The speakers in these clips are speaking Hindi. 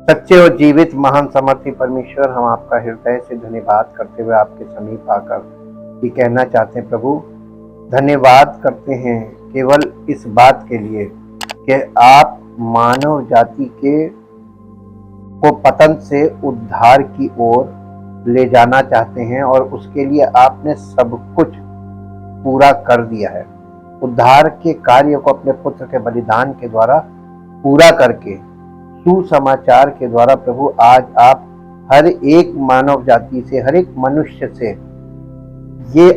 सच्चे और जीवित महान समर्थी परमेश्वर, हम आपका हृदय से धन्यवाद करते हुए आपके समीप आकर ये कहना चाहते हैं प्रभु, धन्यवाद करते हैं केवल इस बात के लिए कि आप मानव जाति के को पतन से उद्धार की ओर ले जाना चाहते हैं और उसके लिए आपने सब कुछ पूरा कर दिया है। उद्धार के कार्य को अपने पुत्र के बलिदान के द्वारा पूरा करके सुसमाचार के द्वारा प्रभु आज आप हर एक मानव जाति से, हर एक मनुष्य से ये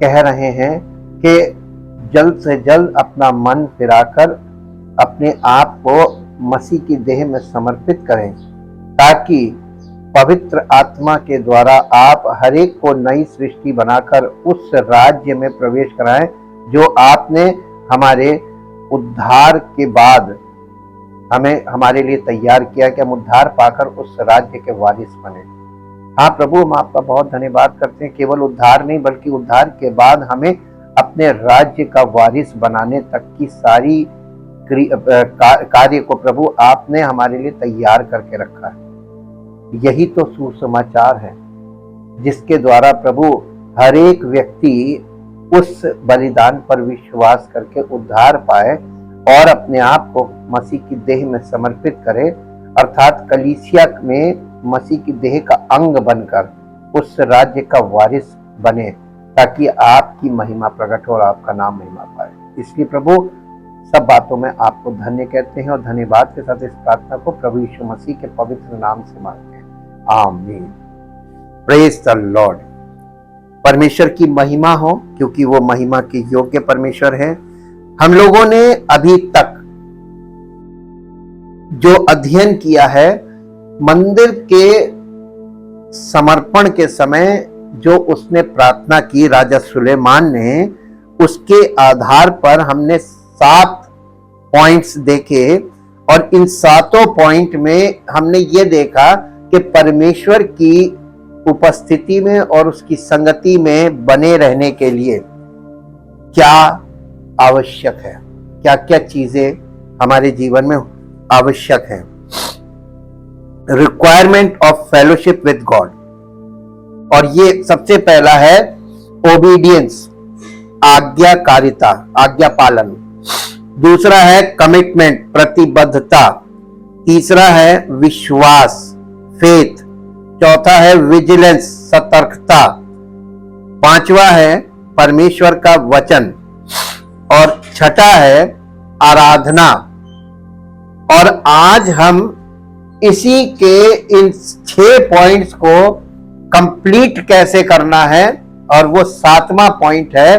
कह रहे हैं कि जल्द से जल्द अपना मन फिराकर अपने आप को मसीह की देह में समर्पित करें, ताकि पवित्र आत्मा के द्वारा आप हर एक को नई सृष्टि बनाकर उस राज्य में प्रवेश कराएं जो आपने हमारे उद्धार के बाद हमें हमारे लिए तैयार किया कि हम उद्धार पाकर उस राज्य के वारिस बने। हाँ प्रभु, हम आपका बहुत धन्यवाद करते हैं, केवल उद्धार नहीं बल्कि उद्धार के बाद हमें अपने राज्य का वारिस बनाने तक की सारी कार्य को प्रभु आपने हमारे लिए तैयार करके रखा है। यही तो सुसमाचार है जिसके द्वारा प्रभु हर एक व्यक्ति उस बलिदान पर विश्वास करके उद्धार पाए और अपने आप को मसीह की देह में समर्पित करे, अर्थात कलीसिया में मसीह की देह का अंग बनकर उस राज्य का वारिस बने, ताकि आपकी महिमा प्रकट हो और आपका नाम महिमा पाए। इसलिए प्रभु, सब बातों में आपको धन्य कहते हैं और धन्यवाद के साथ इस प्रार्थना को प्रभु यीशु मसीह के पवित्र नाम से मांगते हैं, आमीन। Praise the Lord. परमेश्वर की महिमा हो, क्योंकि वो महिमा के योग्य परमेश्वर है। हम लोगों ने अभी तक जो अध्ययन किया है, मंदिर के समर्पण के समय जो उसने प्रार्थना की राजा सुलेमान ने, उसके आधार पर हमने 7 पॉइंट्स देखे और इन 7 पॉइंट में हमने ये देखा कि परमेश्वर की उपस्थिति में और उसकी संगति में बने रहने के लिए क्या आवश्यक है, क्या क्या चीजें हमारे जीवन में आवश्यक है। Requirement of fellowship with God, और ये सबसे पहला है ओबीडियंस, आज्ञाकारिता, आज्ञा पालन। दूसरा है कमिटमेंट, प्रतिबद्धता। तीसरा है विश्वास, फेथ। चौथा है विजिलेंस, सतर्कता। पांचवा है परमेश्वर का वचन और छठा है आराधना। और आज हम इसी के इन 6 पॉइंट्स को कंप्लीट कैसे करना है, और वो 7वां पॉइंट है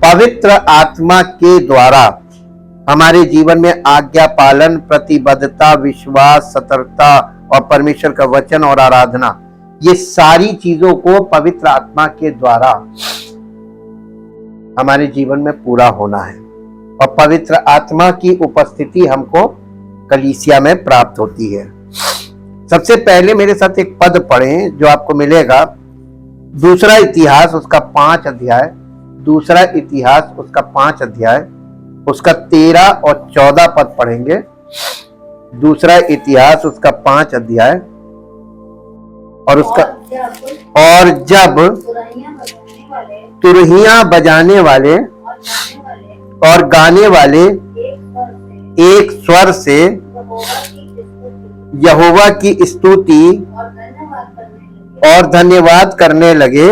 पवित्र आत्मा के द्वारा हमारे जीवन में आज्ञा पालन, प्रतिबद्धता, विश्वास, सतर्कता और परमेश्वर का वचन और आराधना, ये सारी चीजों को पवित्र आत्मा के द्वारा हमारे जीवन में पूरा होना है। और पवित्र आत्मा की उपस्थिति हमको कलीसिया में प्राप्त होती है। सबसे पहले मेरे साथ एक पद पढ़ें जो आपको मिलेगा, दूसरा इतिहास उसका 5 अध्याय, दूसरा इतिहास उसका 5 अध्याय, उसका 13 और 14 पद पढ़ेंगे। दूसरा इतिहास उसका 5 अध्याय और उसका और जब तुरहियां बजाने वाले और गाने वाले एक स्वर से यहोवा की स्तुति और धन्यवाद करने लगे,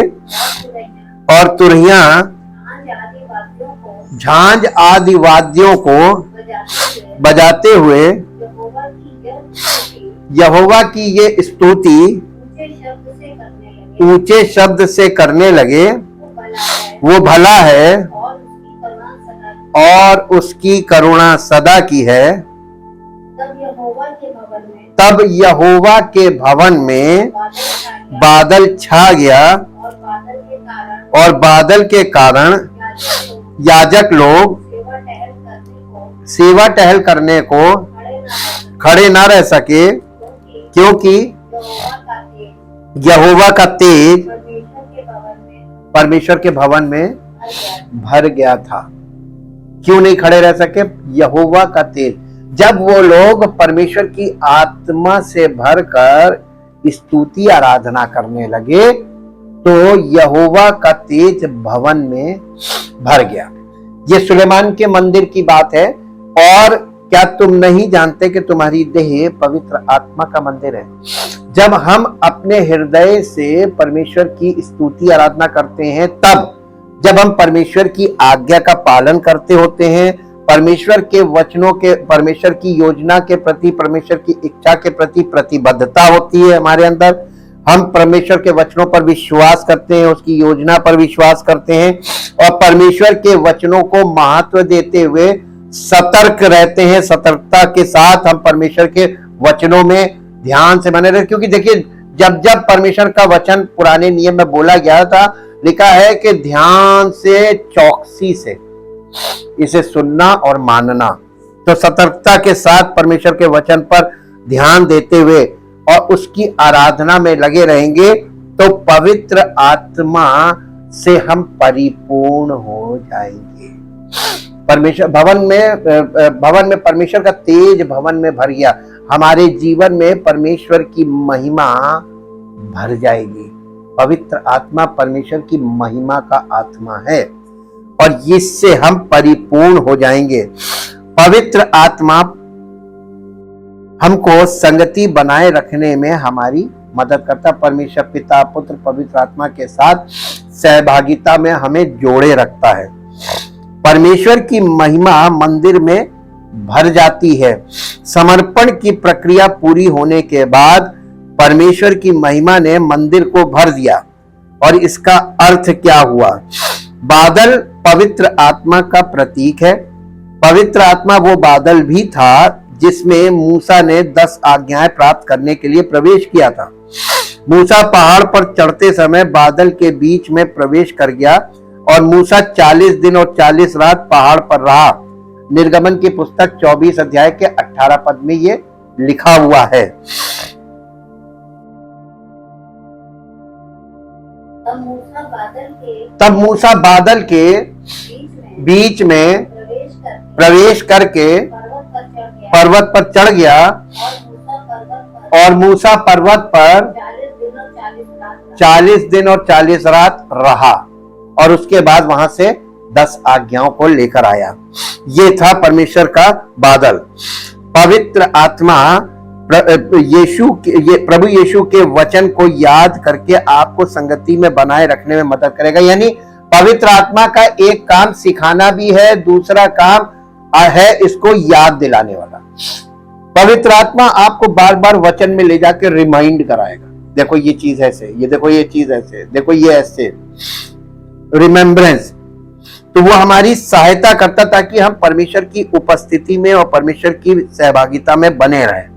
और तुरहियां झांझ आदि वाद्यों को बजाते हुए यहोवा की ये स्तुति ऊंचे शब्द से करने लगे, वो भला है और उसकी करुणा सदा की है। तब यहोवा के भवन में बादल छा गया, और बादल के कारण याजक लोग सेवा टहल करने को खड़े ना रह सके, क्योंकि यहोवा का तेज परमेश्वर के भवन में भर गया था। क्यों नहीं खड़े रह सके? यहोवा का तेज, जब वो लोग परमेश्वर की आत्मा से भरकर स्तुति आराधना करने लगे तो यहोवा का तेज भवन में भर गया। ये सुलेमान के मंदिर की बात है। और क्या तुम नहीं जानते कि तुम्हारी देह पवित्र आत्मा का मंदिर है? जब हम अपने हृदय से परमेश्वर की स्तुति आराधना करते हैं, तब जब हम परमेश्वर की आज्ञा का पालन करते होते हैं, परमेश्वर के वचनों के, परमेश्वर की योजना के प्रति, परमेश्वर की इच्छा के प्रति प्रतिबद्धता होती है हमारे अंदर, हम परमेश्वर के वचनों पर विश्वास करते हैं, उसकी योजना पर विश्वास करते हैं और परमेश्वर के वचनों को महत्व देते हुए सतर्क रहते हैं। सतर्कता के साथ हम परमेश्वर के वचनों में ध्यान से बने रहे। क्योंकि देखिए, जब जब परमेश्वर का वचन पुराने नियम में बोला गया था, लिखा है कि ध्यान से, चौकसी से इसे सुनना और मानना। तो सतर्कता के साथ परमेश्वर के वचन पर ध्यान देते हुए और उसकी आराधना में लगे रहेंगे तो पवित्र आत्मा से हम परिपूर्ण हो जाएंगे। परमेश्वर भवन में परमेश्वर का तेज भवन में भर गया। हमारे जीवन में परमेश्वर की महिमा भर जाएगी। पवित्र आत्मा परमेश्वर की महिमा का आत्मा है और इससे हम परिपूर्ण हो जाएंगे। पवित्र आत्मा हमको संगति बनाए रखने में हमारी मदद करता। परमेश्वर पिता, पुत्र, पवित्र आत्मा के साथ सहभागिता में हमें जोड़े रखता है। परमेश्वर की महिमा मंदिर में भर जाती है। समर्पण की प्रक्रिया पूरी होने के बाद परमेश्वर की महिमा ने मंदिर को भर दिया। और इसका अर्थ क्या हुआ? बादल पवित्र आत्मा का प्रतीक है। पवित्र आत्मा वो बादल भी था जिसमें मूसा ने 10 आज्ञाएं प्राप्त करने के लिए प्रवेश किया था। मूसा पहाड़ पर चढ़ते समय बादल के बीच में प्रवेश कर गया और मूसा 40 दिन और 40 रात पहाड़ पर रहा। निर्गमन की पुस्तक 24 अध्याय के 18 पद में ये लिखा हुआ है। तब मूसा बादल के बीच में प्रवेश करके पर्वत पर चढ़ गया और मूसा पर्वत पर 40 दिन और 40 रात रहा और उसके बाद वहां से 10 आज्ञाओं को लेकर आया। ये था परमेश्वर का बादल। पवित्र आत्मा प्रभु यीशु के वचन को याद करके आपको संगति में बनाए रखने में मदद करेगा। यानी पवित्र आत्मा का एक काम सिखाना भी है, दूसरा काम है इसको याद दिलाने वाला। पवित्र आत्मा आपको बार बार वचन में ले जाकर रिमाइंड कराएगा, देखो ये चीज ऐसे, ये देखो ये चीज ऐसे, देखो ये ऐसे। रिमेम्बरेंस, तो वो हमारी सहायता करता ताकि हम परमेश्वर की उपस्थिति में और परमेश्वर की सहभागिता में बने रहें।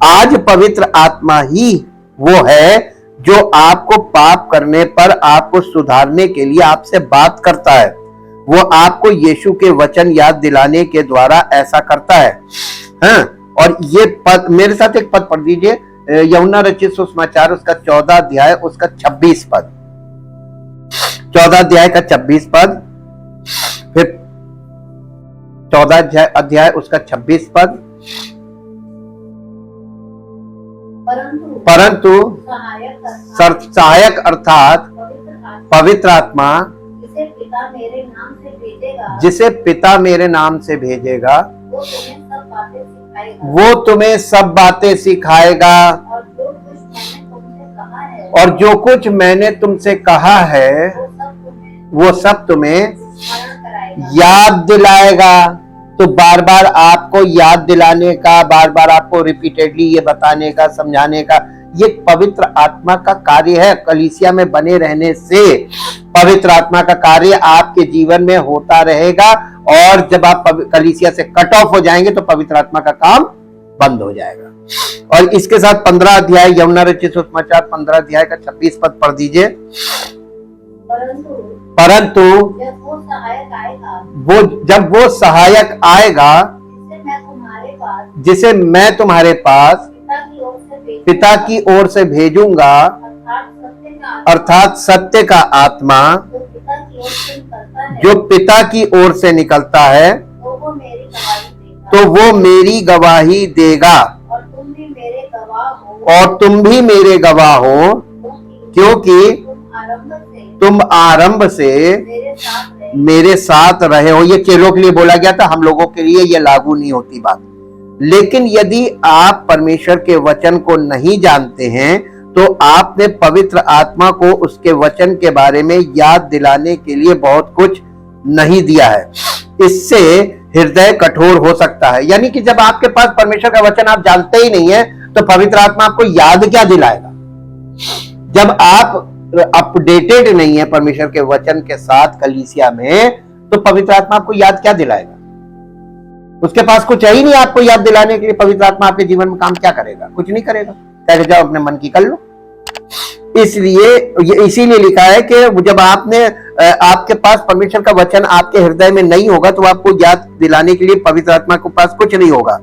आज पवित्र आत्मा ही वो है जो आपको पाप करने पर आपको सुधारने के लिए आपसे बात करता है। वो आपको यीशु के वचन याद दिलाने के द्वारा ऐसा करता है। हाँ, और ये पद मेरे साथ एक पद पढ़ दीजिए, यूहन्ना रचित सुसमाचार उसका 14 अध्याय उसका 26 पद। 14 अध्याय का 26 पद, फिर 14 अध्याय उसका 26 पद। परंतु सहायक अर्थात पवित्र आत्मा जिसे पिता मेरे नाम से भेजेगा वो तुम्हें सब बातें सिखाएगा और जो कुछ मैंने तुमसे कहा है वो सब तुम्हें याद दिलाएगा। तो बार बार आपको याद दिलाने का, बार बार आपको रिपीटेडली ये बताने का, समझाने का, ये पवित्र आत्मा का कार्य है। कलीसिया में बने रहने से पवित्र आत्मा का कार्य आपके जीवन में होता रहेगा और जब आप कलीसिया से कट ऑफ हो जाएंगे तो पवित्र आत्मा का काम बंद हो जाएगा। और इसके साथ 15 अध्याय यूहन्ना रचित सुसमाचार 15 अध्याय का 26 पद पढ़ दीजिए। परंतु जब वो सहायक आएगा जिसे मैं तुम्हारे पास पिता की ओर से भेजूंगा, अर्थात सत्य का आत्मा जो पिता की ओर से निकलता है, तो वो मेरी गवाही देगा, और तुम भी मेरे गवाह हो, और तुम भी मेरे गवाह हो, क्योंकि तुम आरंभ से मेरे साथ रहे हो। ये चेलों के लिए बोला गया था, हम लोगों के लिए ये लागू नहीं होती बात। लेकिन यदि आप परमेश्वर के वचन को नहीं जानते हैं तो आपने पवित्र आत्मा को उसके वचन के बारे में याद दिलाने के लिए बहुत कुछ नहीं दिया है। इससे हृदय कठोर हो सकता है। यानी कि जब आपके पास परमेश्वर का वचन आप जानते ही नहीं है तो पवित्र आत्मा आपको याद क्या दिलाएगा? जब आप अपडेटेड नहीं है परमेश्वर के वचन के साथ कलीसिया में, तो पवित्र आत्मा आपको याद क्या दिलाएगा? उसके पास कुछ है ही नहीं आपको याद दिलाने के लिए। पवित्र आत्मा आपके जीवन में काम क्या करेगा? कुछ नहीं करेगा। कह जाओ अपने मन की कर लो। इसलिए इसीलिए लिखा है कि जब आपके पास परमेश्वर का वचन आपके हृदय में नहीं होगा तो आपको याद दिलाने के लिए पवित्र आत्मा के पास कुछ नहीं होगा।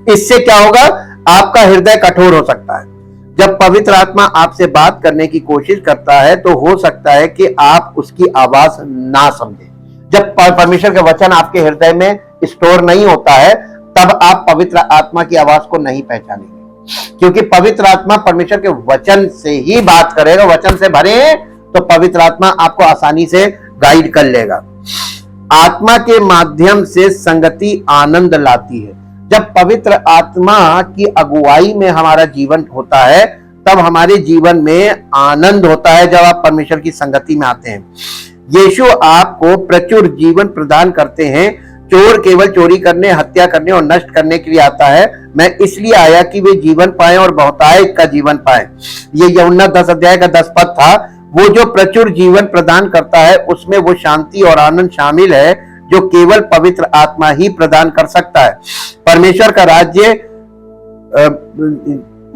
इससे क्या होगा? आपका हृदय कठोर हो सकता है। जब पवित्र आत्मा आपसे बात करने की कोशिश करता है तो हो सकता है कि आप उसकी आवाज ना समझें। जब परमेश्वर का वचन आपके हृदय में स्टोर नहीं होता है तब आप पवित्र आत्मा की आवाज को नहीं पहचानेंगे, क्योंकि पवित्र आत्मा परमेश्वर के वचन से ही बात करेगा। वचन से भरे तो पवित्र आत्मा आपको आसानी से गाइड कर लेगा। आत्मा के माध्यम से संगति आनंद लाती है। जब पवित्र आत्मा की अगुवाई में हमारा जीवन होता है तब हमारे जीवन में आनंद होता है। जब आप परमेश्वर की संगति में आते हैं, यीशु आपको प्रचुर जीवन प्रदान करते हैं। चोर केवल चोरी करने, हत्या करने और नष्ट करने के लिए आता है। मैं इसलिए आया कि वे जीवन पाए और बहुतायत का जीवन पाए। ये यूहन्ना 10 अध्याय का 10 पद था। वो जो प्रचुर जीवन प्रदान करता है उसमें वो शांति और आनंद शामिल है जो केवल पवित्र आत्मा ही प्रदान कर सकता है। परमेश्वर का राज्य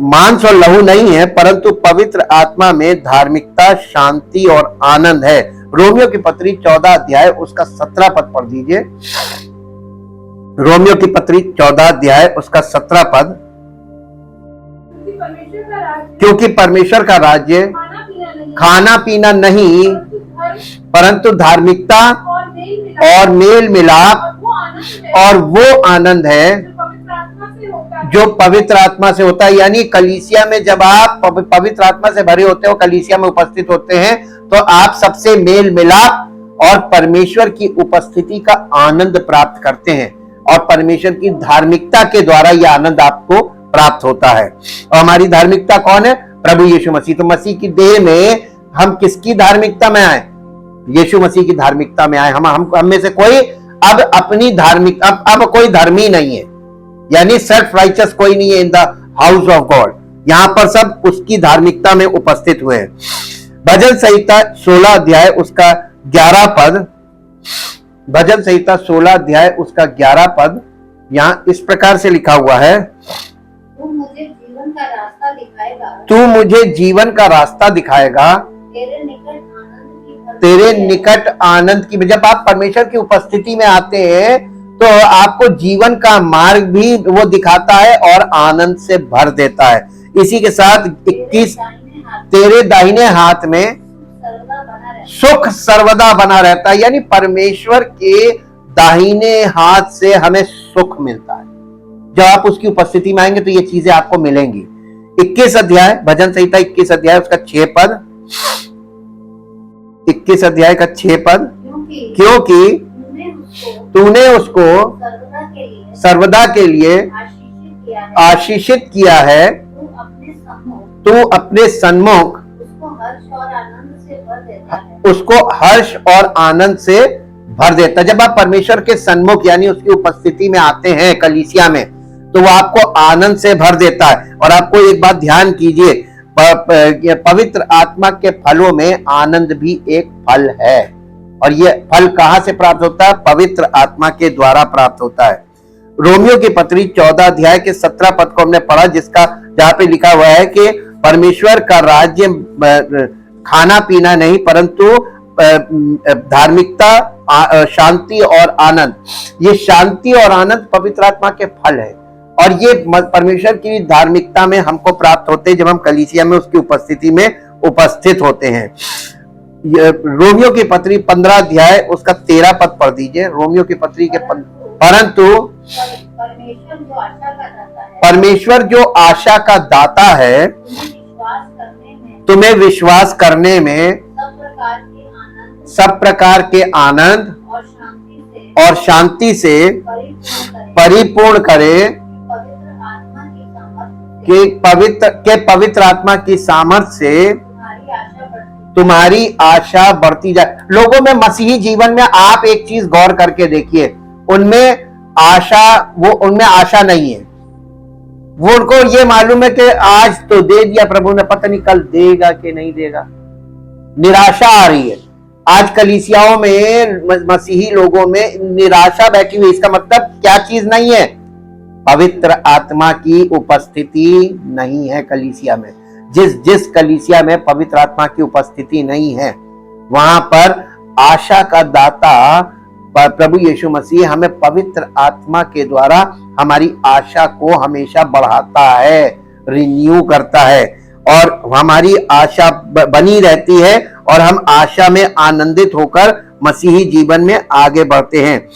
मांस और लहू नहीं है, परंतु पवित्र आत्मा में धार्मिकता, शांति और आनंद है। रोमियो की पत्री 14 अध्याय उसका 17 पद पढ़ दीजिए। रोमियो की पत्री 14 अध्याय उसका 17 पद। क्योंकि परमेश्वर का राज्य खाना पीना नहीं परंतु धार्मिकता और मेल मिलाप और वो आनंद है जो पवित्र आत्मा से होता है। यानी कलीसिया में जब आप पवित्र आत्मा से भरे होते हो, कलीसिया में उपस्थित होते हैं, तो आप सबसे मेल मिलाप और परमेश्वर की उपस्थिति का आनंद प्राप्त करते हैं और परमेश्वर की धार्मिकता के द्वारा यह आनंद आपको प्राप्त होता है। और हमारी धार्मिकता कौन है? प्रभु यीशु मसीह। तो मसीह की देह में हम किसकी धार्मिकता में आए? यीशु मसीह की धार्मिकता में आए। हम में से कोई अब अपनी धार्मिक अब कोई धर्मी नहीं है, यानी सेल्फ राइचस कोई नहीं है in the house of God. यहां पर सब उसकी धार्मिकता में उपस्थित हुए हैं। भजन संहिता 16 अध्याय उसका 11 पद। भजन संहिता 16 अध्याय उसका 11 पद यहां इस प्रकार से लिखा हुआ है, तू मुझे जीवन का रास्ता दिखाएगा, तू मुझे जीवन का रास्ता दिखाएगा, तेरे निकट आनंद की। जब आप परमेश्वर की उपस्थिति में आते हैं तो आपको जीवन का मार्ग भी वो दिखाता है और आनंद से भर देता है। इसी के साथ 21, तेरे दाहिने हाथ में सुख सर्वदा बना रहता है। यानी परमेश्वर के दाहिने हाथ से हमें सुख मिलता है। जब आप उसकी उपस्थिति में आएंगे तो ये चीजें आपको मिलेंगी। 21 अध्याय भजन संहिता 21 अध्याय उसका 6 पद। 21 अध्याय का 6 पद, क्योंकि तूने उसको सर्वदा के लिए आशीषित किया है, तू अपने सन्मुख उसको हर्ष और आनंद से भर देता। जब आप परमेश्वर के सन्मुख यानी उसकी उपस्थिति में आते हैं कलीसिया में, तो वो आपको आनंद से भर देता है। और आपको एक बात ध्यान कीजिए, पवित्र आत्मा के फलों में आनंद भी एक फल है। और ये फल कहां से प्राप्त होता है? पवित्र आत्मा के द्वारा प्राप्त होता है। रोमियो की पत्री 14 अध्याय के 17 पद को हमने पढ़ा, जहां पे लिखा हुआ है कि परमेश्वर का राज्य खाना पीना नहीं परंतु धार्मिकता, शांति और आनंद। ये शांति और आनंद पवित्र आत्मा के फल है और ये परमेश्वर की धार्मिकता में हमको प्राप्त होते हैं जब हम कलीसिया में उसकी उपस्थिति में उपस्थित होते हैं। रोमियो की पत्री 15 अध्याय उसका 13 पद पढ़ दीजिए। रोमियो की पत्री के परंतु परमेश्वर जो आशा का दाता है, परमेश्वर जो आशा का दाता है, तुम्हें विश्वास करने में तुम्हें विश्वास करने में सब प्रकार के आनंद और शांति से परिपूर्ण करे, पवित्र आत्मा की सामर्थ्य से तुम्हारी आशा बढ़ती तुम्हारी आशा बढ़ती जाए। लोगों में मसीही जीवन में आप एक चीज गौर करके देखिए, उनमें आशा नहीं है। वो उनको ये मालूम है कि आज तो दे दिया प्रभु ने, पता नहीं कल देगा कि नहीं देगा। निराशा आ रही है आज कलीसियाओं में, मसीही लोगों में निराशा बैठी हुई। इसका मतलब क्या चीज नहीं है? पवित्र आत्मा की उपस्थिति नहीं है कलीसिया में। जिस कलीसिया में पवित्र आत्मा की उपस्थिति नहीं है, वहां पर आशा का दाता प्रभु यीशु मसीह हमें पवित्र आत्मा के द्वारा हमारी आशा को हमेशा बढ़ाता है, रिन्यू करता है, और हमारी आशा बनी रहती है और हम आशा में आनंदित होकर मसीही जीवन में आगे बढ़ते हैं।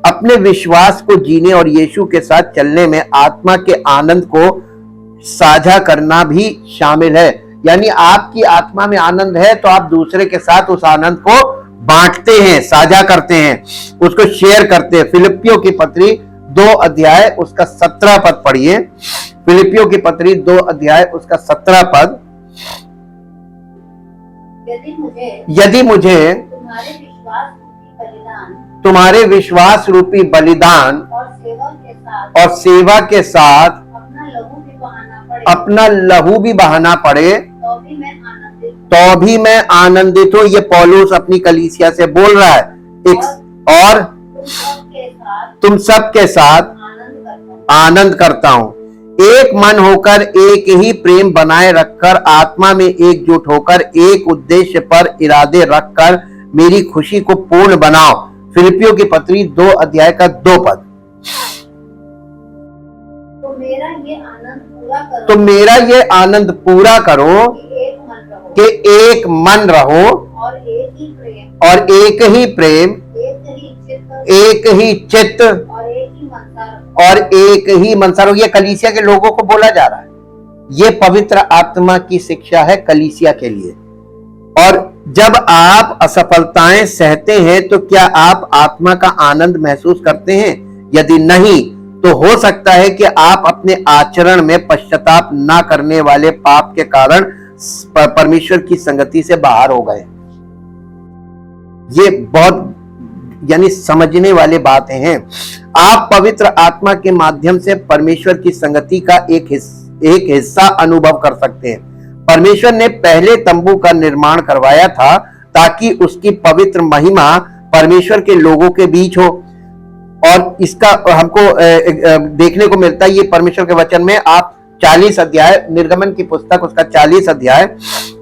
अपने विश्वास को जीने और यीशु के साथ चलने में आत्मा के आनंद को साझा करना भी शामिल है। यानी आपकी आत्मा में आनंद है तो आप दूसरे के साथ उस आनंद को बांटते हैं, साझा करते हैं, उसको शेयर करते हैं। फिलिपियों की पत्री 2 अध्याय उसका 17 पद पढ़िए। फिलिपियों की पत्री 2 अध्याय उसका 17 पद। यदि मुझे तुम्हारे विश्वास रूपी बलिदान और सेवा के साथ अपना लहू भी बहाना पड़े तो भी मैं आनंदित हूं। ये पौलुस अपनी कलीसिया से बोल रहा है। और तुम सब के साथ आनंद करता हूं, एक मन होकर एक ही प्रेम बनाए रखकर आत्मा में एकजुट होकर एक उद्देश्य पर इरादे रखकर मेरी खुशी को पूर्ण बनाओ। फिलिपियों की पत्री 2 अध्याय का 2 पद। तो मेरा ये आनंद पूरा करो कि एक मन रहो और एक ही प्रेम, एक ही चित्त और एक ही मनसा रहो। ये कलीसिया के लोगों को बोला जा रहा है। ये पवित्र आत्मा की शिक्षा है कलीसिया के लिए। और जब आप असफलताएं सहते हैं तो क्या आप आत्मा का आनंद महसूस करते हैं? यदि नहीं तो हो सकता है कि आप अपने आचरण में पश्चाताप ना करने वाले पाप के कारण परमेश्वर की संगति से बाहर हो गए। ये बहुत यानी समझने वाली बातें हैं। आप पवित्र आत्मा के माध्यम से परमेश्वर की संगति का एक हिस्सा अनुभव कर सकते हैं। परमेश्वर ने पहले तंबू का निर्माण करवाया था ताकि उसकी पवित्र महिमा परमेश्वर के लोगों के बीच हो, और इसका हमको देखने को मिलता है। ये परमेश्वर के वचन में आप 40 अध्याय निर्गमन की पुस्तक उसका 40 अध्याय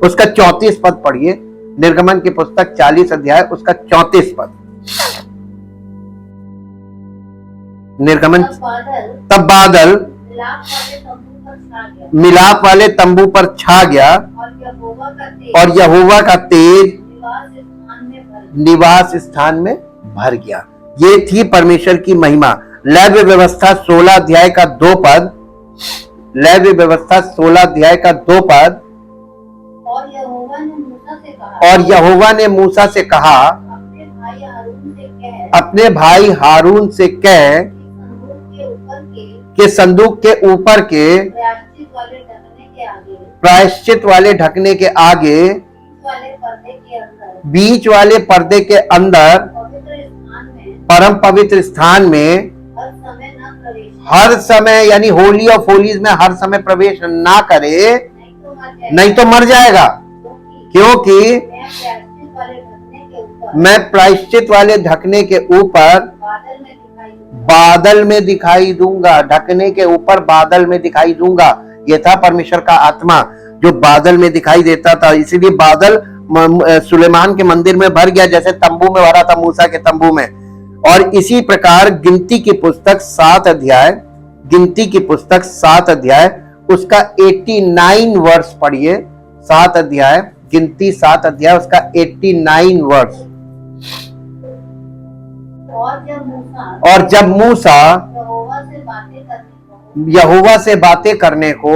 उसका 34 पद पढ़िए। निर्गमन की पुस्तक 40 अध्याय उसका 34 पद। निर्गमन तब बादल मिलाप वाले तंबू पर छा गया और यहोवा का तेज निवास स्थान में भर गया। ये थी परमेश्वर की महिमा। लेवी व्यवस्था 16 अध्याय का 2 पद। लेवी व्यवस्था 16 अध्याय का 2 पद। और यहोवा ने मूसा से कहा अपने भाई हारून से कह कि संदूक के ऊपर के प्रायश्चित वाले ढकने के आगे बीच वाले पर्दे के अंदर परम पवित्र स्थान में हर समय यानी होली ऑफ होलीज में हर समय प्रवेश ना करे, नहीं तो मर जाएगा। क्योंकि मैं प्रायश्चित वाले ढकने के ऊपर बादल में दिखाई दूंगा। ढकने के ऊपर बादल में दिखाई दूंगा। यह था परमेश्वर का आत्मा जो बादल में दिखाई देता था। इसीलिए बादल सुलेमान के मंदिर में भर गया, जैसे तंबू में भरा था मूसा के तंबू में। और इसी प्रकार गिनती की पुस्तक 7 अध्याय, गिनती की पुस्तक 7 अध्याय उसका 89 वर्ष पढ़िए। 7 अध्याय गिनती 7 अध्याय उसका 89 वर्ष। और जब मूसा यहोवा से बातें करने को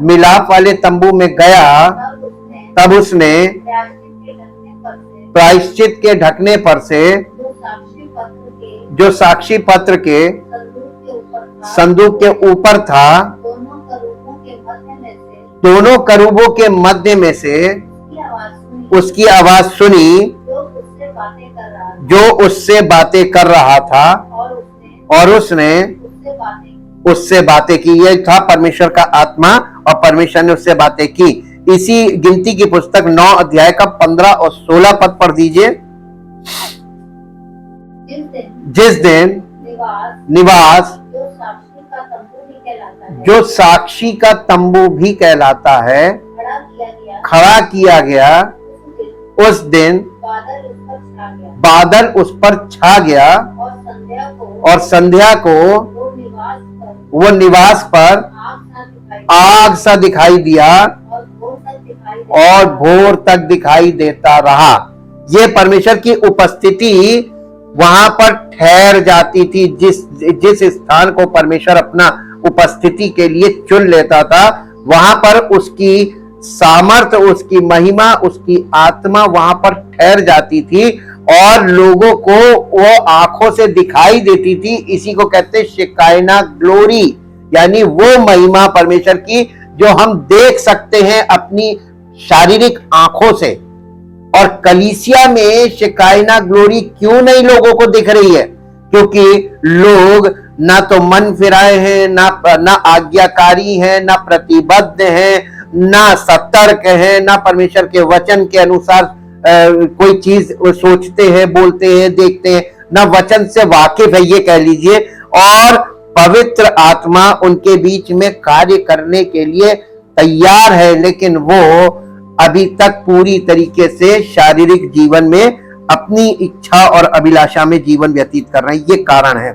मिलाप वाले तंबू में गया, तब उसने प्रायश्चित के ढकने पर से जो साक्षी पत्र के संदूक के ऊपर था, दोनों करूबों के मध्य में से उसकी आवाज सुनी जो उससे बातें कर रहा था, और उसने उससे बातें की। ये था परमेश्वर का आत्मा और परमेश्वर ने उससे बातें की। इसी गिनती की पुस्तक 9 अध्याय का 15 और 16 पद पढ़ दीजिए। जिस दिन निवास जो साक्षी का तंबू भी कहलाता है खड़ा किया गया, उस दिन बादल उस पर छा गया, और संध्या को वो निवास पर आग सा दिखाई दिया और भोर तक दिखाई देता रहा। ये परमेश्वर की उपस्थिति वहां पर ठहर जाती थी। जिस स्थान को परमेश्वर अपना उपस्थिति के लिए चुन लेता था, वहां पर उसकी सामर्थ, उसकी महिमा, उसकी आत्मा वहां पर ठहर जाती थी और लोगों को वो आंखों से दिखाई देती थी। इसी को कहते हैं शेकाइना ग्लोरी, यानी वो महिमा परमेश्वर की जो हम देख सकते हैं अपनी शारीरिक आंखों से। और कलीसिया में शेकाइना ग्लोरी क्यों नहीं लोगों को दिख रही है? क्योंकि लोग ना तो मन फिराए हैं, ना आज्ञाकारी हैं, ना प्रतिबद्ध हैं, ना सतर्क हैं, ना परमेश्वर के वचन के अनुसार कोई चीज सोचते हैं, बोलते हैं, देखते हैं, ना वचन से वाकिफ है, ये कह लीजिए। और पवित्र आत्मा उनके बीच में कार्य करने के लिए तैयार है, लेकिन वो अभी तक पूरी तरीके से शारीरिक जीवन में अपनी इच्छा और अभिलाषा में जीवन व्यतीत कर रहे हैं। ये कारण है।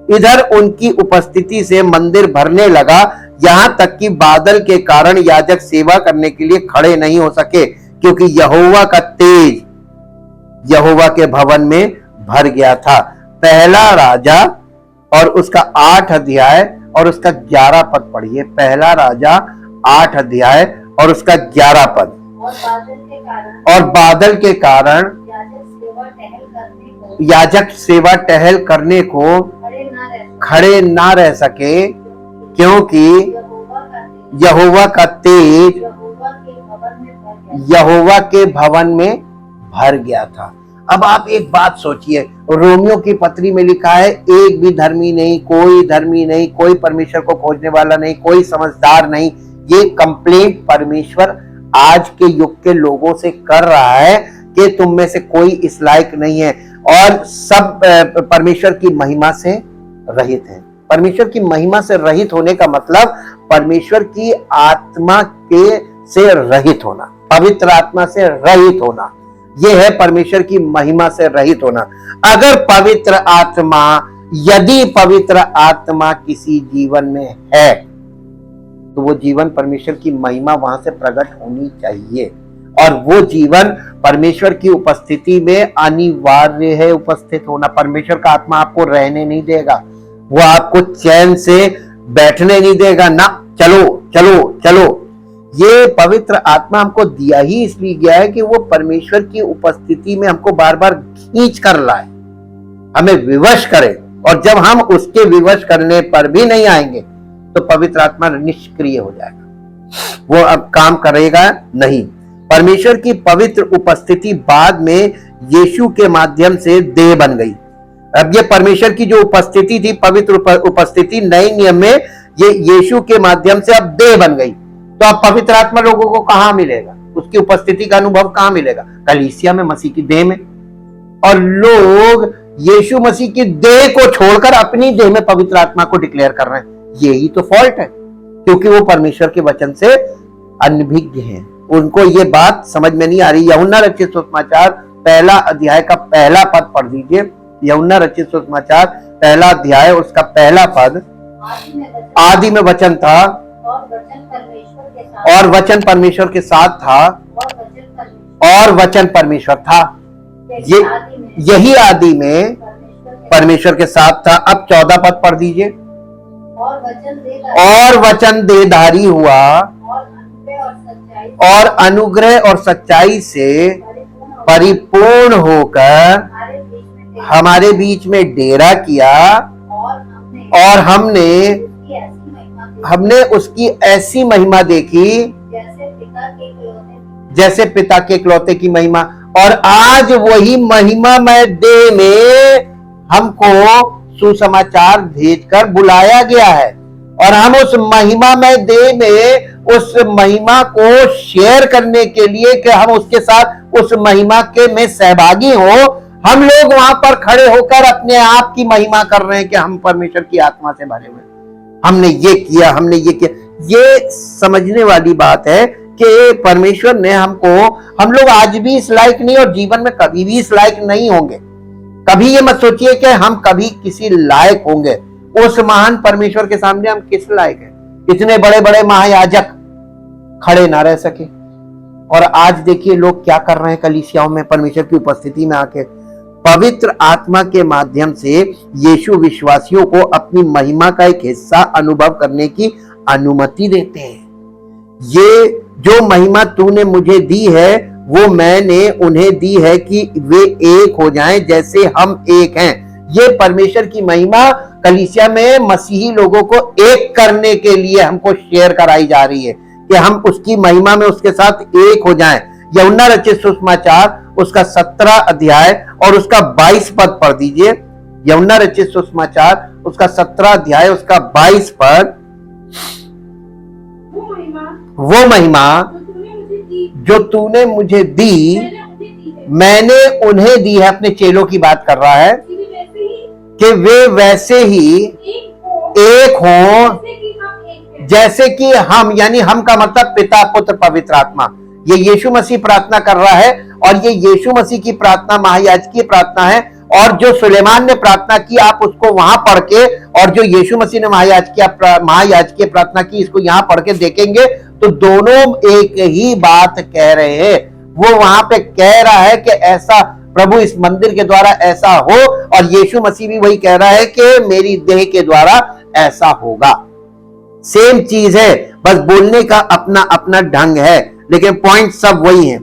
इधर उनकी उपस्थिति से मंदिर भरने लगा, यहां तक कि बादल के कारण याजक सेवा करने के लिए खड़े नहीं हो सके, क्योंकि यहोवा का तेज यहोवा के भवन में भर गया था। पहला राजा और उसका 8 अध्याय और उसका 11 पद पढ़िए। पहला राजा 8 अध्याय और उसका 11 पद। और बादल के कारण याजक सेवा टहल करने को खड़े ना रह सके, क्योंकि यहोवा का तेज यहोवा के भवन में भर गया था। अब आप एक बात सोचिए, रोमियो की पत्री में लिखा है एक भी धर्मी नहीं, कोई धर्मी नहीं, कोई परमेश्वर को खोजने वाला नहीं, कोई समझदार नहीं। ये कंप्लेंट परमेश्वर आज के युग के लोगों से कर रहा है कि तुम में से कोई इस लायक नहीं है, और सब परमेश्वर की महिमा से रहित हैं। परमेश्वर की महिमा से रहित होने का मतलब परमेश्वर की आत्मा के से रहित होना, पवित्र आत्मा से रहित होना। यह है परमेश्वर की महिमा से रहित होना। अगर यदि पवित्र आत्मा किसी जीवन में है, तो वो जीवन परमेश्वर की महिमा वहां से प्रकट होनी चाहिए, और वो जीवन परमेश्वर की उपस्थिति में अनिवार्य है उपस्थित होना। परमेश्वर का आत्मा आपको रहने नहीं देगा, वो आपको चैन से बैठने नहीं देगा ना। चलो चलो चलो। ये पवित्र आत्मा हमको दिया ही इसलिए गया है कि वो परमेश्वर की उपस्थिति में हमको बार बार खींच कर लाए, हमें विवश करे। और जब हम उसके विवश करने पर भी नहीं आएंगे, तो पवित्र आत्मा निष्क्रिय हो जाएगा, वो अब काम करेगा नहीं। परमेश्वर की पवित्र उपस्थिति बाद में यीशु के माध्यम से देह बन गई। अब ये परमेश्वर की जो उपस्थिति थी, पवित्र उपस्थिति, नए नियम में ये यीशु के माध्यम से अब देह बन गई। तो अब पवित्र आत्मा लोगों को कहां मिलेगा? उसकी उपस्थिति का अनुभव कहां मिलेगा? कलीसिया में, मसीह की देह में। और लोग यीशु मसीह की देह को छोड़कर अपनी देह में पवित्र आत्मा को डिक्लेयर कर रहे हैं। यही तो फॉल्ट है, क्योंकि वो परमेश्वर के वचन से अनभिज्ञ हैं। उनको ये बात समझ में नहीं आ रही। यूहन्ना रचित सुसमाचार पहला अध्याय का पहला पद पढ़ दीजिए। यूहन्ना रचित सुसमाचार पहला अध्याय उसका पहला पद। आदि में वचन था, और वचन परमेश्वर के साथ था, और वचन परमेश्वर था। यही आदि में परमेश्वर के साथ था। अब 14 पद पढ़ दीजिए। और वचन देहधारी हुआ और अनुग्रह और सच्चाई से परिपूर्ण होकर हमारे बीच में डेरा किया और हमने उसकी ऐसी महिमा देखी जैसे पिता के इकलौते की महिमा। और आज वही महिमामय देह में हमको सुसमाचार भेजकर बुलाया गया है और हम उस महिमामय देह में उस महिमा को शेयर करने के लिए कि हम उसके साथ उस महिमा के में सहभागी हो। हम लोग वहां पर खड़े होकर अपने आप की महिमा कर रहे हैं कि हम परमेश्वर की आत्मा से भरे हुए, हमने ये किया, हमने ये किया। ये समझने वाली बात है कि परमेश्वर ने हमको, हम लोग आज भी इस लायक नहीं और जीवन में कभी भी इस लायक नहीं होंगे। कभी ये मत सोचिए कि हम कभी किसी लायक होंगे। उस महान परमेश्वर के सामने हम किस लायक हैं? इतने बड़े बड़े महायाजक खड़े ना रह सके। और आज देखिए लोग क्या कर रहे हैं कलीसियाओं में परमेश्वर की उपस्थिति में आके, पवित्र आत्मा के माध्यम से यीशु विश्वासियों को अपनी महिमा का एक हिस्सा अनुभव करने की अनुमति देते हैं। ये जो महिमा तूने मुझे दी है वो मैंने उन्हें दी है कि वे एक हो जाएं जैसे हम एक हैं। ये परमेश्वर की महिमा कलीसिया में मसीही लोगों को एक करने के लिए हमको शेयर कराई जा रही है कि हम उसकी महिमा में उसके साथ एक हो जाएं। यूहन्ना रचित सुसमाचार उसका 17 अध्याय और उसका 22 पद पढ़ दीजिए। यूहन्ना रचित सुसमाचार उसका 17 अध्याय उसका 22 पद। वो महिमा जो तूने मुझे दी मैंने उन्हें दी है। अपने चेलों की बात कर रहा है कि वे वैसे ही एक हों जैसे कि हम, यानी हम का मतलब पिता पुत्र पवित्र आत्मा। ये यीशु मसीह प्रार्थना कर रहा है और ये यीशु मसीह की प्रार्थना महायाजकीय प्रार्थना है। और जो सुलेमान ने प्रार्थना की आप उसको वहां पढ़ के, और जो यीशु मसीह ने महायाजकीय प्रार्थना की इसको यहां पढ़ के देखेंगे तो दोनों एक ही बात कह रहे हैं। वो वहां पे कह रहा है कि ऐसा प्रभु इस मंदिर के द्वारा ऐसा हो, और यीशु मसीह भी वही कह रहा है कि मेरी देह के द्वारा ऐसा होगा। सेम चीज है, बस बोलने का अपना अपना ढंग है, लेकिन पॉइंट सब वही है।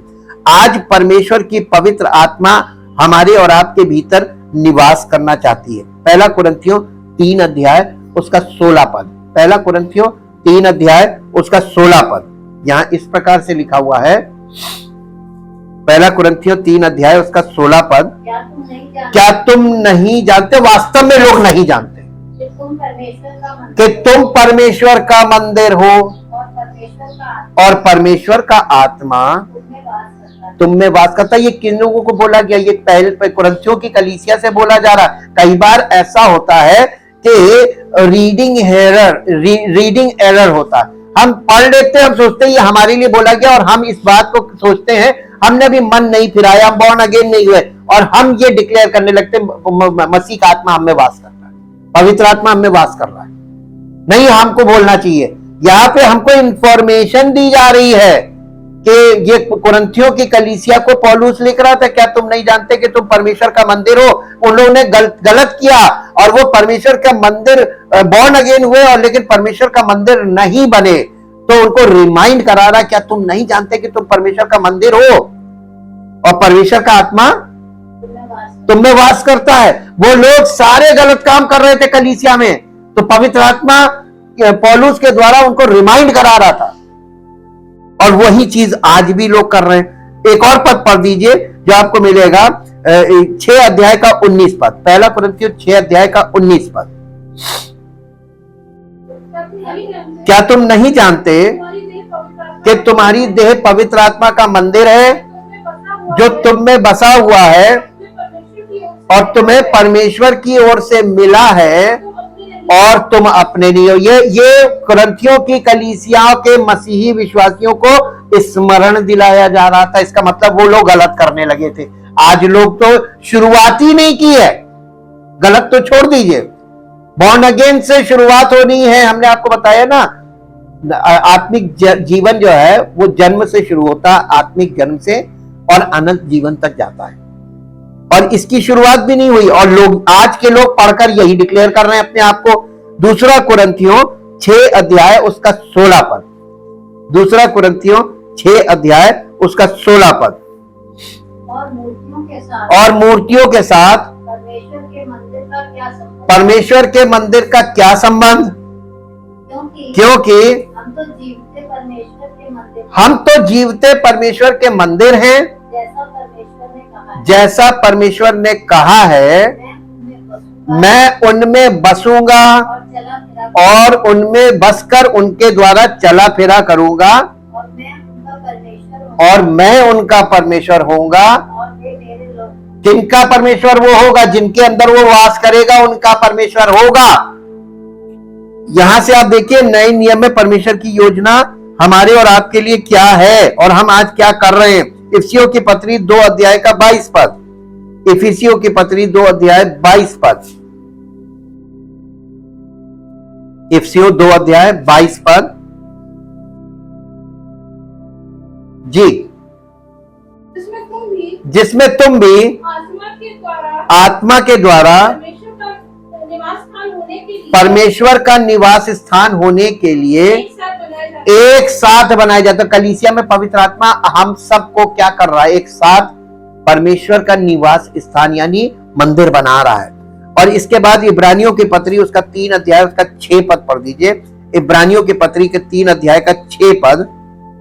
आज परमेश्वर की पवित्र आत्मा हमारे और आपके भीतर निवास करना चाहती है। पहला कुरिन्थियों 3 अध्याय उसका 16 पद। पहला कुरिन्थियों 3 अध्याय उसका 16 पद यहां इस प्रकार से लिखा हुआ है। पहला कुरिन्थियों 3 अध्याय उसका 16 पद। क्या तुम नहीं जानते? वास्तव में लोग नहीं जानते कि तुम परमेश्वर का मंदिर हो और परमेश्वर का आत्मा तुम में वास करता है। ये किन लोगों को बोला गया? ये पहले कुरिन्थियों की कलीसिया से बोला जा रहा है। कई बार ऐसा होता है कि रीडिंग एरर होता है। हम पढ़ लेते हैं, हम सोचते हैं ये हमारे लिए बोला गया और हम इस बात को सोचते हैं, हमने अभी मन नहीं फिराया, हम बॉर्न अगेन नहीं हुए, और हम ये डिक्लेयर करने लगते हैं मसीह का आत्मा हम में वास करता है, पवित्र आत्मा हम में वास कर रहा है। नहीं, हमको बोलना चाहिए। यहाँ पे हमको इंफॉर्मेशन दी जा रही है कि ये कुरिन्थियों की कलीसिया को पौलुस लिख रहा था, क्या तुम नहीं जानते कि तुम परमेश्वर का मंदिर हो? उन लोगों ने गलत किया और वो परमेश्वर का मंदिर बॉर्न अगेन हुए और लेकिन परमेश्वर का मंदिर नहीं बने। तो उनको रिमाइंड करा रहा, क्या तुम नहीं जानते कि तुम परमेश्वर का मंदिर हो और परमेश्वर का आत्मा तुम में वास करता है। वो लोग सारे गलत काम कर रहे थे कलीसिया में, तो पवित्र आत्मा पौलुस के द्वारा उनको रिमाइंड करा रहा था, और वही चीज आज भी लोग कर रहे हैं। एक और पद पढ़ दीजिए जो आपको मिलेगा 6 अध्याय का 19 पद। पहला कुरिन्थियों 6 अध्याय का 19 पद। क्या तुम नहीं जानते कि तुम्हारी देह पवित्र आत्मा का मंदिर है जो तुम में बसा हुआ है और तुम्हें परमेश्वर की ओर से मिला है और तुम अपने नहीं हो? ये कुरिन्थियों की कलीसियाओं के मसीही विश्वासियों को स्मरण दिलाया जा रहा था। इसका मतलब वो लोग गलत करने लगे थे। आज लोग तो शुरुआत ही नहीं की है, गलत तो छोड़ दीजिए, बॉर्न अगेन से शुरुआत होनी है। हमने आपको बताया ना, आत्मिक जीवन जो है वो जन्म से शुरू होता है, आत्मिक जन्म से, और अनंत जीवन तक जाता है। और इसकी शुरुआत भी नहीं हुई, और लोग आज के लोग पढ़कर यही डिक्लेयर कर रहे हैं अपने आप को। दूसरा कुरिन्थियों 6 अध्याय उसका 16 पद, दूसरा कुरिन्थियों 6 अध्याय उसका 16 पद। और मूर्तियों के साथ परमेश्वर परमेश्वर के मंदिर का क्या संबंध? परमेश्वर के मंदिर का क्या संबंध? क्योंकि हम तो जीवते परमेश्वर के मंदिर के मंदिर हैं, जैसा परमेश्वर ने कहा है, मैं उनमें बसूंगा और उनमें बसकर उनके द्वारा चला फिरा करूंगा, और मैं उनका परमेश्वर होऊंगा। और वे मेरे लोग। किनका परमेश्वर? वो होगा जिनके अंदर वो वास करेगा, उनका परमेश्वर होगा। यहां से आप देखिए नए नियम में परमेश्वर की योजना हमारे और आपके लिए क्या है, और हम आज क्या कर रहे हैं। इफिसियों की पत्री 2 अध्याय का 22 पद, इफिसियों की पत्री 2 अध्याय 22 पद, इफिसियों 2 अध्याय 22 पद जी। जिसमें तुम भी आत्मा के द्वारा परमेश्वर का निवास स्थान होने के लिए एक साथ बनाए जाते। तो कलीसिया में पवित्र आत्मा हम सबको क्या कर रहा है? एक साथ परमेश्वर का निवास स्थान यानी मंदिर बना रहा है। और इसके बाद इब्रानियों की पत्री उसका 3 अध्याय उसका 6 पद पढ़ दीजिए। इब्रानियों की पत्री के 3 अध्याय का 6 पद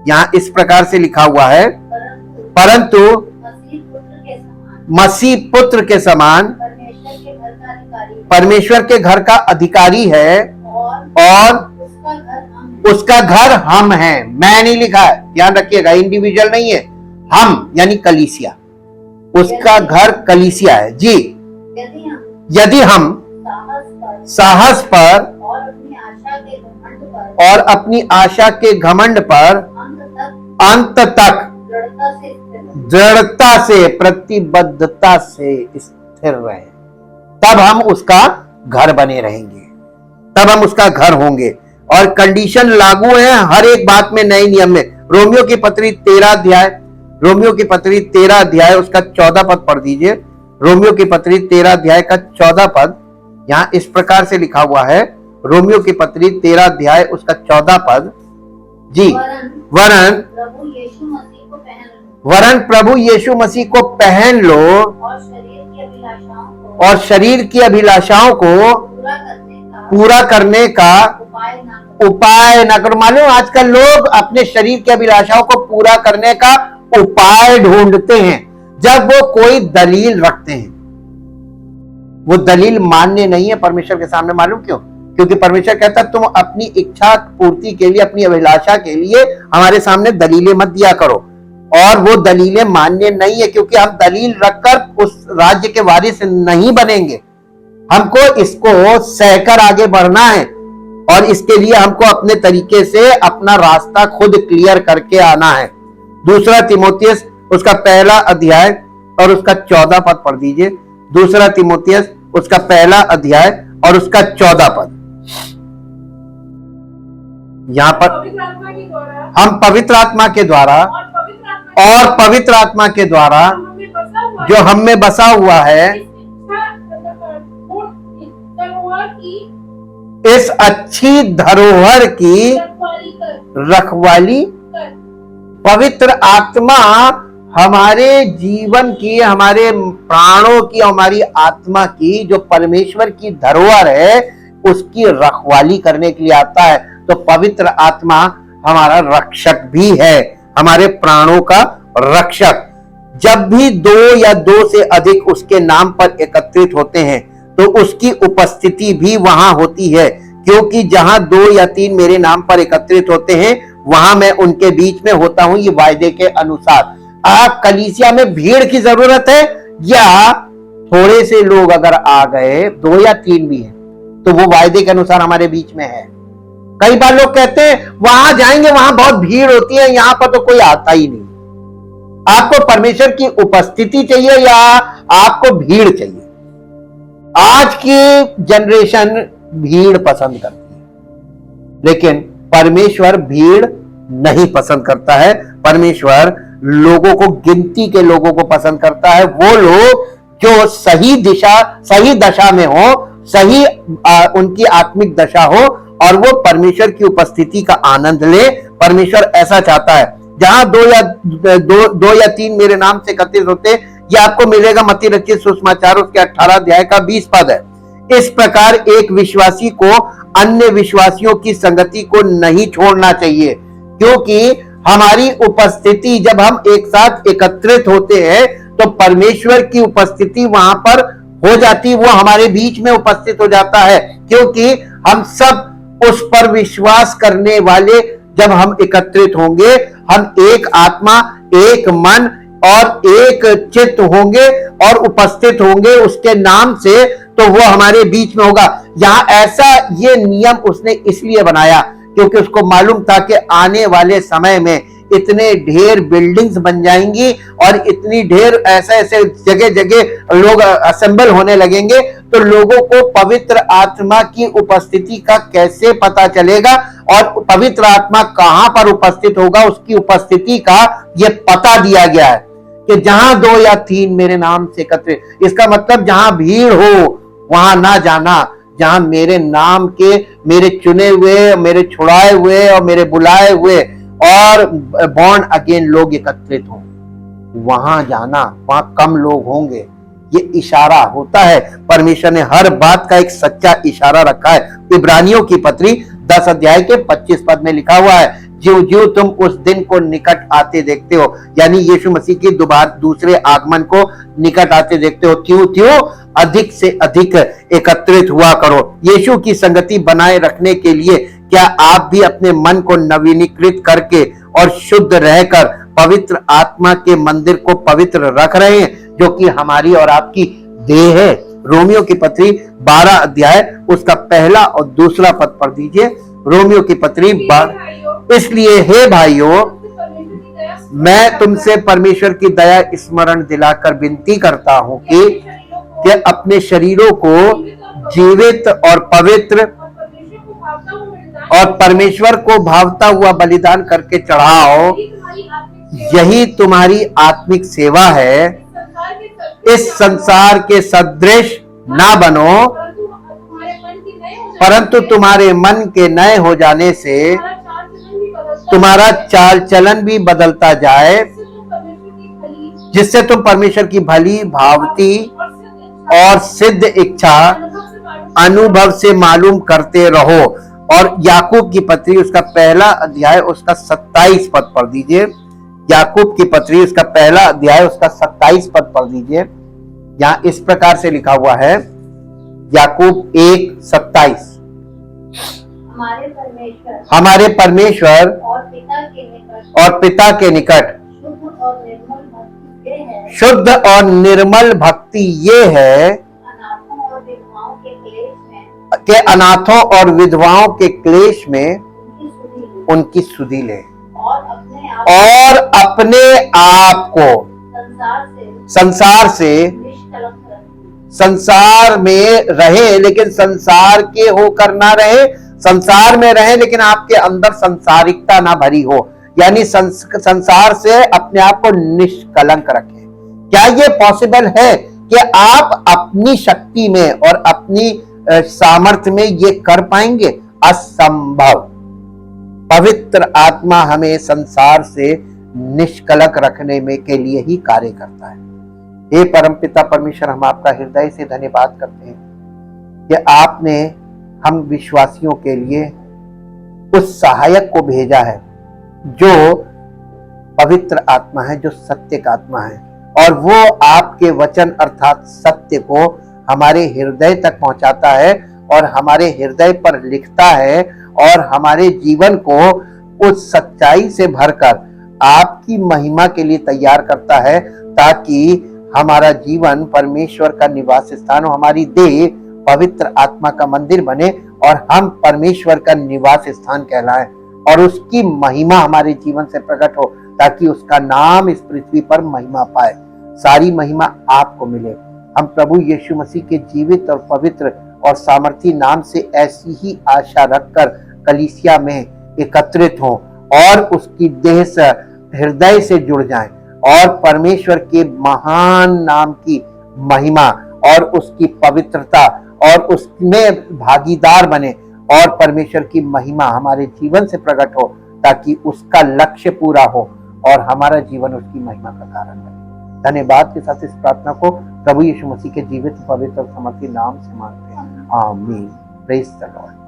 यहाँ इस प्रकार से लिखा हुआ है, परंतु मसीह पुत्र के समान परमेश्वर के घर का अधिकारी है, और उसका घर हम हैं। मैं नहीं लिखा है, ध्यान रखिएगा, इंडिविजुअल नहीं है, हम यानी कलीसिया, उसका घर कलीसिया है जी। यदि हम साहस पर और अपनी आशा के घमंड पर अंत तक दृढ़ता से प्रतिबद्धता से स्थिर रहे, तब हम उसका घर बने रहेंगे, तब हम उसका घर होंगे। और कंडीशन लागू है हर एक बात में नए नियम में। रोमियो की पत्री 13 अध्याय, रोमियो की पत्री 13 अध्याय उसका 14 पद पढ़ दीजिए। रोमियो की पत्री 13 अध्याय का 14 पद यहाँ इस प्रकार से लिखा हुआ है। रोमियो की पत्री 13 अध्याय उसका 14 पद जी। वरन प्रभु यीशु मसीह को पहन लो, और शरीर की अभिलाषाओं को पूरा करने का उपाय न करो। मालूम आजकल लोग अपने शरीर की अभिलाषाओं को पूरा करने का उपाय ढूंढते हैं जब वो कोई दलील रखते हैं। वो दलील मान्य नहीं है परमेश्वर के सामने। मालूम क्यों? क्योंकि परमेश्वर कहता है तुम अपनी इच्छा पूर्ति के लिए, अपनी अभिलाषा के लिए हमारे सामने दलीलें मत दिया करो। और वो दलीलें मान्य नहीं है, क्योंकि हम दलील रखकर उस राज्य के वारिस नहीं बनेंगे। हमको इसको सहकर आगे बढ़ना है, और इसके लिए हमको अपने तरीके से अपना रास्ता खुद क्लियर करके आना है। दूसरा तीमुथियुस उसका 1 अध्याय और उसका 14 पद पढ़ दीजिए। दूसरा तीमुथियुस उसका 1 अध्याय और उसका 14 पद। यहाँ पर हम पवित्र आत्मा के द्वारा और पवित्र आत्मा के द्वारा जो हम में बसा हुआ है, इस अच्छी धरोहर की रखवाली पवित्र आत्मा हमारे जीवन की, हमारे प्राणों की, हमारी आत्मा की जो परमेश्वर की धरोहर है उसकी रखवाली करने के लिए आता है। तो पवित्र आत्मा हमारा रक्षक भी है, हमारे प्राणों का रक्षक। जब भी 2 या 2 से अधिक उसके नाम पर एकत्रित होते हैं तो उसकी उपस्थिति भी वहां होती है, क्योंकि जहां 2 या 3 मेरे नाम पर एकत्रित होते हैं वहां मैं उनके बीच में होता हूं, ये वायदे के अनुसार। आप कलीसिया में भीड़ की जरूरत है, या थोड़े से लोग अगर आ गए, 2 या 3 भी है, तो वो वायदे के अनुसार हमारे बीच में है। कई बार लोग कहते हैं वहां जाएंगे वहां बहुत भीड़ होती है, यहां पर तो कोई आता ही नहीं। आपको परमेश्वर की उपस्थिति चाहिए या आपको भीड़ चाहिए? आज की जनरेशन भीड़ पसंद करती है, लेकिन परमेश्वर भीड़ नहीं पसंद करता है। परमेश्वर लोगों को, गिनती के लोगों को पसंद करता है। वो लोग जो सही दशा में हो, सही उनकी आत्मिक दशा हो और वो परमेश्वर की उपस्थिति का आनंद ले। परमेश्वर ऐसा चाहता है, जहां दो या तीन मेरे नाम से एकत्रित होते, ये आपको मिलेगा। मत्ती रचित सुसमाचार उसके 18 अध्याय का 20 पद है। इस प्रकार एक विश्वासी को अन्य विश्वासियों की संगति को नहीं छोड़ना चाहिए, क्योंकि हमारी उपस्थिति, जब हम एक साथ एकत्रित होते हैं तो परमेश्वर की उपस्थिति वहां पर हो जाती, वो हमारे बीच में उपस्थित हो जाता है, क्योंकि हम सब उस पर विश्वास करने वाले जब हम एकत्रित होंगे, हम एक आत्मा, एक मन और एक चित्त होंगे और उपस्थित होंगे उसके नाम से, तो वो हमारे बीच में होगा। यहां ऐसा ये नियम उसने इसलिए बनाया क्योंकि उसको मालूम था कि आने वाले समय में इतने ढेर बिल्डिंग्स बन जाएंगी और इतनी ढेर ऐसे जगह जगह लोग असेंबल होने लगेंगे, तो लोगों को पवित्र आत्मा की उपस्थिति का कैसे पता चलेगा और पवित्र आत्मा कहां पर उपस्थित होगा, उसकी उपस्थिति का ये पता दिया गया है कि जहां 2 या 3 मेरे नाम से एकत्रित, इसका मतलब जहां भीड़ हो वहां ना जाना, जहां मेरे नाम के, मेरे चुने हुए, मेरे छुड़ाए हुए और मेरे बुलाए हुए और बॉर्न अगेन लोग एकत्रित हों, वहां जाना। वहां कम लोग होंगे, ये इशारा होता है। परमेश्वर ने हर बात का एक सच्चा इशारा रखा है। इब्रानियों की पत्री 10 अध्याय के 25 पद में लिखा हुआ है, ज्यों ज्यों तुम उस दिन को निकट आते देखते हो, यानी यीशु मसीह की दूसरे आगमन को निकट आते देखते हो, त्यों त्यों अधिक से अधिक एकत्रित हुआ करो। यीशु की संगति बनाए रखने के लिए क्या आप भी अपने मन को नवीनीकृत करके और शुद्ध रहकर पवित्र आत्मा के मंदिर को पवित्र रख रहे हैं, जो कि हमारी और आपकी देह है। रोमियो की पत्री 12 अध्याय उसका पहला और दूसरा पद पढ़ दीजिए। रोमियो की पत्री 12। इसलिए हे भाइयों, मैं तुमसे परमेश्वर की दया स्मरण दिलाकर विनती करता हूं कि अपने शरीरों को जीवित और पवित्र और परमेश्वर को भावता हुआ बलिदान करके चढ़ाओ, यही तुम्हारी आत्मिक सेवा है। इस संसार के सदृश ना बनो, परंतु तुम्हारे मन के नए हो जाने से तुम्हारा चाल चलन भी बदलता जाए, जिससे तुम परमेश्वर की भली, भावती और सिद्ध इच्छा अनुभव से मालूम करते रहो। और याकूब की पत्री उसका पहला अध्याय उसका 27 पद पढ़ दीजिए। याकूब की पत्री उसका पहला अध्याय उसका 27 पद पढ़ दीजिए। यहाँ इस प्रकार से लिखा हुआ है, याकूब 1:27, हमारे परमेश्वर और पिता के निकट शुद्ध और निर्मल भक्ति ये है कि अनाथों और विधवाओं के क्लेश में उनकी सुधि ले और अपने आप को संसार में रहे, लेकिन संसार के होकर ना रहे, संसार में रहे लेकिन आपके अंदर संसारिकता ना भरी हो, यानी संसार से अपने आप को निष्कलंक रखें। क्या ये पॉसिबल है कि आप अपनी शक्ति में और अपनी सामर्थ्य में ये कर पाएंगे? असंभव। पवित्र आत्मा हमें संसार से निष्कलंक रखने में के लिए ही कार्य करता है। हे परमपिता परमेश्वर, हम आपका हृदय से धन्यवाद करते हैं कि आपने हम विश्वासियों के लिए उस सहायक को भेजा है जो पवित्र आत्मा है, जो सत्य का आत्मा है, और वो आपके वचन अर्थात सत्य को हमारे हृदय तक पहुंचाता है और हमारे हृदय पर लिखता है और हमारे जीवन को उस सच्चाई से भरकर आपकी महिमा के लिए तैयार करता है, ताकि हमारा जीवन परमेश्वर का निवास स्थान हो, हमारी देह पवित्र आत्मा का मंदिर बने और हम परमेश्वर का निवास स्थान कहलाएं और उसकी महिमा हमारे जीवन से प्रकट हो, ताकि उसका नाम इस पृथ्वी पर महिमा पाए। सारी महिमा आपको मिले। हम प्रभु यीशु मसीह के जीवित और पवित्र और सामर्थी नाम से ऐसी ही आशा रखकर कलीसिया में एकत्रित हों और उसकी देह से हृदय से जुड़ जाएं और परमेश्वर के महान नाम की महिमा और उसकी पवित्रता और उसमें भागीदार बने और परमेश्वर की महिमा हमारे जीवन से प्रकट हो, ताकि उसका लक्ष्य पूरा हो और हमारा जीवन उसकी महिमा का कारण बने। धन्यवाद के साथ इस प्रार्थना को प्रभु यीशु मसीह के जीवित, पवित्र और समर्थी नाम से मांगते हैं, आमीन। Praise the Lord.